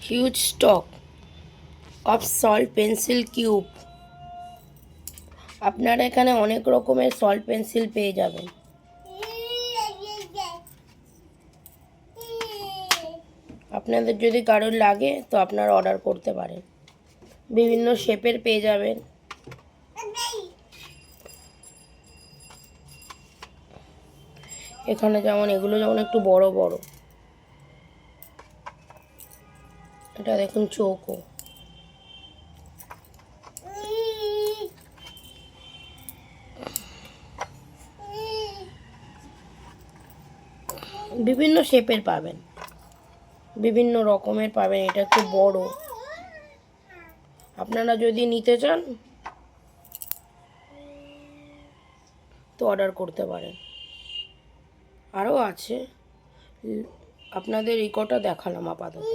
Huge stock of salt pencil cube. আপনারা এখানে অনেক রকমের সল্ট পেন্সিল পেয়ে যাবেন। আপনাদের যদি কারোর লাগে তো আপনারা অর্ডার করতে পারেন। বিভিন্ন শেপের পেয়ে যাবেন। এখানে যেমন এগুলো যেমন একটু বড় বড়, এটা দেখুন চৌকো। বিভিন্ন শেপের পাবেন, বিভিন্ন রকমের পাবেন। এটা একটু বড়। আপনারা যদি নিতে চান তো অর্ডার করতে পারেন। আরও আছে, আপনাদের এই কটা দেখালাম আপাতত।